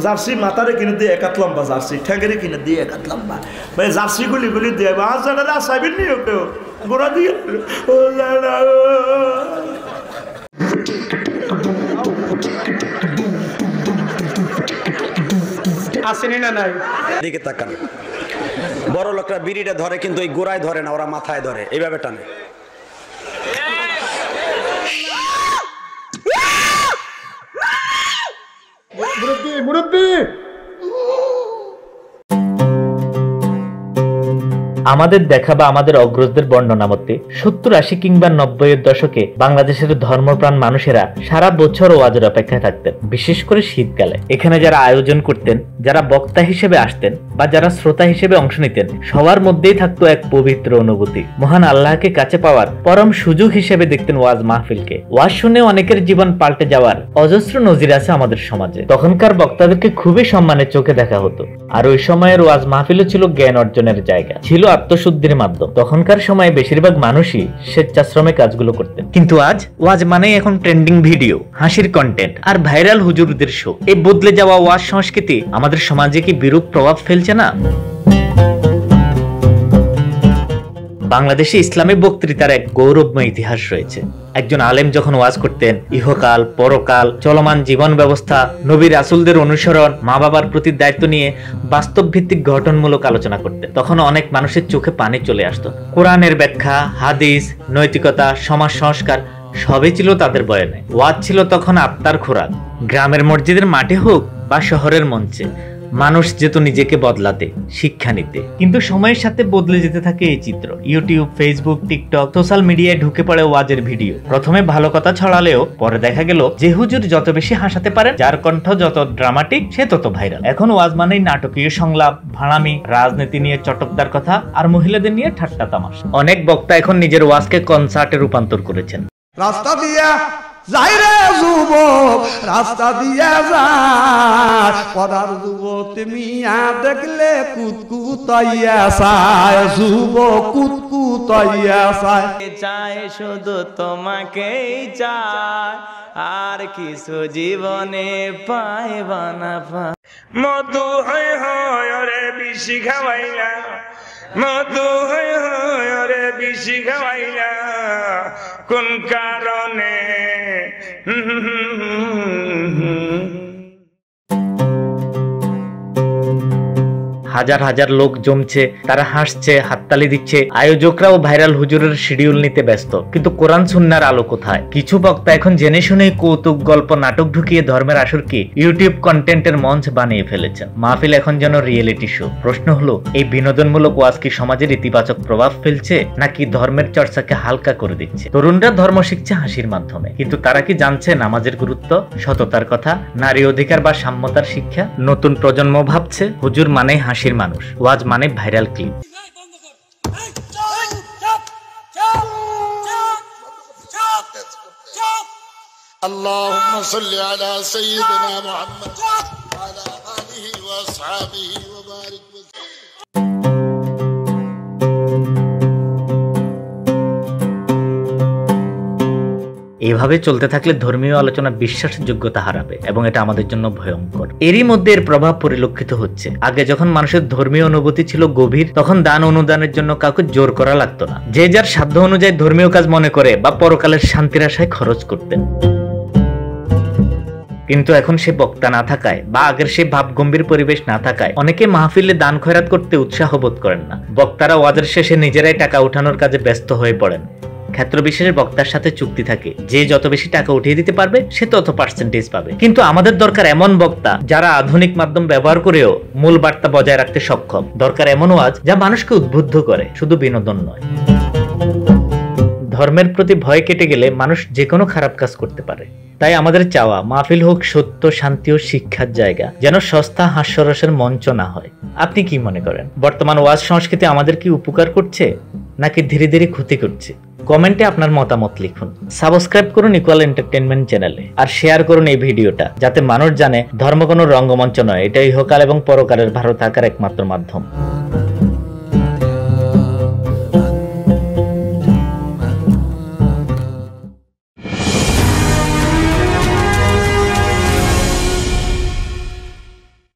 Jersey মাথারে কিনে দিয়ে একাত লম্বা জার্সি ঠ্যাঙ্গেরে কিনে দিয়ে একাত লম্বা ভাই জার্সি গুলি দিয়ে বাস জায়গাটা সাইবেন নিয়ে কেউ গোড়া দিয়ে আসেনি না নাই দিকে তাকান বড় লোকরা বিড়িটা ধরে কিন্তু এই গোড়ায় ধরে না ওরা মাথায় ধরে এইভাবে টানে মুরব্বি মুরব্বি আমাদের দেখা বা আমাদের অগ্রজদের বর্ণনা মতে 70-80 কিংবা 90-এর দশকে বাংলাদেশের ধর্মপ্রাণ মানুষেরা সারা বছর ওয়াজের অপেক্ষায় থাকতেন, বিশেষ করে শীতকালে। এখানে যারা আয়োজন করতেন, যারা বক্তা হিসেবে আসতেন বা যারা শ্রোতা হিসেবে অংশ নিতেন, সবার মধ্যেই থাকতো এক পবিত্র অনুভূতি। মহান আল্লাহকে কাছে পাওয়ার পরম সুযোগ হিসেবে দেখতেন ওয়াজ মাহফিলকে। ওয়াজ শুনে অনেকের জীবন পাল্টে যাওয়ার অজস্র নজির আছে আমাদের সমাজে। তখনকার বক্তাদেরকে খুবই সম্মানের চোখে দেখা হতো, আর ওই সময়ের ওয়াজ মাহফিলও ছিল জ্ঞান অর্জনের জায়গা, ছিল আত্মশুদ্ধির মাধ্যম। তখনকার সময়ে বেশিরভাগ মানুষই স্বেচ্ছাশ্রমে কাজগুলো করতেন, কিন্তু আজ ওয়াজ মানেই এখন ট্রেন্ডিং ভিডিও, হাসির কন্টেন্ট আর ভাইরাল হুজুরদের শো। এই বদলে যাওয়া ওয়াজ সংস্কৃতি আমাদের সমাজে কি বিরূপ প্রভাব ফেলছে না? বাংলাদেশে ইসলামী বক্তৃতার এক গৌরবময় ইতিহাস রয়েছে। একজন আলেম যখন ওয়াজ করতেন, ইহকাল পরকাল, চলমান জীবন ব্যবস্থা, নবী রাসূলদের অনুসরণ, মা বাবার প্রতি দায়িত্ব নিয়ে বাস্তব ভিত্তিক গঠনমূলক আলোচনা করতেন, তখন অনেক মানুষের চোখে পানি চলে আসতো। কোরআনের ব্যাখ্যা, হাদিস, নৈতিকতা, সমাজ সংস্কার সবই ছিল তাদের বয়ানে। ওয়াজ ছিল তখন আত্মার খোরাক। গ্রামের মসজিদের মাঠে হোক বা শহরের মঞ্চে, মানুষ যেত নিজেকে বদলাতে, শিক্ষা নিতে। কিন্তু সময়ের সাথে বদলে যেতে থাকে এই চিত্র। ইউটিউব, ফেসবুক, টিকটক, সোশ্যাল মিডিয়ায় ঢুকে পড়ে ওয়াজের ভিডিও। প্রথমে ভালো কথা ছড়ালেও পরে দেখা গেল যে হুজুর যত বেশি হাসাতে পারেন, যার কণ্ঠ যত ড্রামাটিক, সে তত ভাইরাল। এখন ওয়াজ মানেই নাটকীয় সংলাপ, ভাড়ামি, রাজনীতি নিয়ে চটকদার কথা আর মহিলাদের নিয়ে ঠাট্টা তামাশা। অনেক বক্তা এখন নিজের ওয়াজকে কনসার্টে রূপান্তর করেছেন। রাস্তা দিয়া যাই রে যুবক, রাস্তা দিয়া যায় পদার যুবক মিয়া দেখলে কুতকুতাইয়া চায়, যুবক কুতকুতাইয়া চায়, চায় শুধু তোমাকেই চায়, আর কিছু জীবনে পাইবা না। মধু হয় হয় রে বেশি খাওয়াইলা, মধু হয় হয় রে বেশি খাওয়াইলা, কোন কারণে? হাজার হাজার লোক জমছে, তারা হাসছে, হাততালি দিচ্ছে। আয়োজকরাও ভাইরাল হুজুরের শিডিউল নিতে ব্যস্ত, কিন্তু কোরআন সুন্নাহর আলো কোথায়? কিছু বক্তা এখন জেনে শুনেই কৌতুক, গল্প, নাটক ঢুকিয়ে ধর্মের আসরকে ইউটিউব কন্টেন্টের মঞ্চ বানিয়ে ফেলেছেন। মাহফিল এখন যেন রিয়েলিটি শো। প্রশ্ন হলো, এই বিনোদনমূলক ওয়াজ কি সমাজের ইতিবাচক প্রভাব ফেলছে, নাকি ধর্মের চর্চাকে হালকা করে দিচ্ছে? তরুণরা ধর্ম শিখছে হাসির মাধ্যমে, কিন্তু তারা কি জানছে নামাজের গুরুত্ব, সততার কথা, নারী অধিকার বা সাম্যতার শিক্ষা? নতুন প্রজন্ম ভাবছে হুজুর মানে হাসির মানুষ, ওয়াজ মানে ভাইরাল ক্লিপ। اللهم صل على سيدنا محمد وعلى آله وأصحابه وبارك وسلم। এভাবে চলতে থাকলে ধর্মীয় আলোচনা বিশ্বাসযোগ্যতা হারাবে এবং এটা আমাদের জন্য ভয়ঙ্কর। এরই মধ্যে এর প্রভাব পরিলক্ষিত হচ্ছে। আগে যখন মানুষের ধর্মীয় অনুভূতি ছিল গভীর, তখন দান অনুদানের জন্য কাউকে জোর করা লাগতো না। যে যার সাধ্য অনুযায়ী ধর্মীয় কাজ মনে করে বা পরকালের শান্তির আশায় খরচ করতেন। কিন্তু এখন সে বক্তা না থাকায় বা আগের সে ভাবগম্ভীর পরিবেশ না থাকায় অনেকে মাহফিলে দান খয়রাত করতে উৎসাহ বোধ করেন না। বক্তারা ওয়াজের শেষে নিজেরাই টাকা উঠানোর কাজে ব্যস্ত হয়ে পড়েন। ক্ষেত্র বিশেষে বক্তার সাথে চুক্তি থাকে, যে যত বেশি টাকা উঠিয়ে দিতে পারবে সে তত পার্সেন্টেজ পাবে। কিন্তু আমাদের দরকার এমন বক্তা যারা আধুনিক মাধ্যম ব্যবহার করেও মূল বার্তা বজায় রাখতে সক্ষম। দরকার এমন ওয়াজ যা মানুষকে উদ্বুদ্ধ করে, শুধু বিনোদন নয়। ধর্মের প্রতি ভয় কেটে গেলে মানুষ যে কোনো খারাপ কাজ করতে পারে। তাই আমাদের চাওয়া মাহফিল হোক সত্য, শান্তি ও শিক্ষার জায়গা, যেন সস্তা হাস্যরসের মঞ্চ না হয়। আপনি কি মনে করেন, বর্তমান ওয়াজ সংস্কৃতি আমাদের কি উপকার করছে নাকি ধীরে ধীরে ক্ষতি করছে? কমেন্টে আপনার মতামত লিখুন। সাবস্ক্রাইব করুন ইকুয়াল এন্টারটেইনমেন্ট চ্যানেলে, আর শেয়ার করুন এই ভিডিওটা, যাতে মানুষ জানে ধর্ম কোনো রঙ্গমঞ্চ নয়, এটা ইহকাল এবং পরকালের ভালো থাকার একমাত্র মাধ্যম।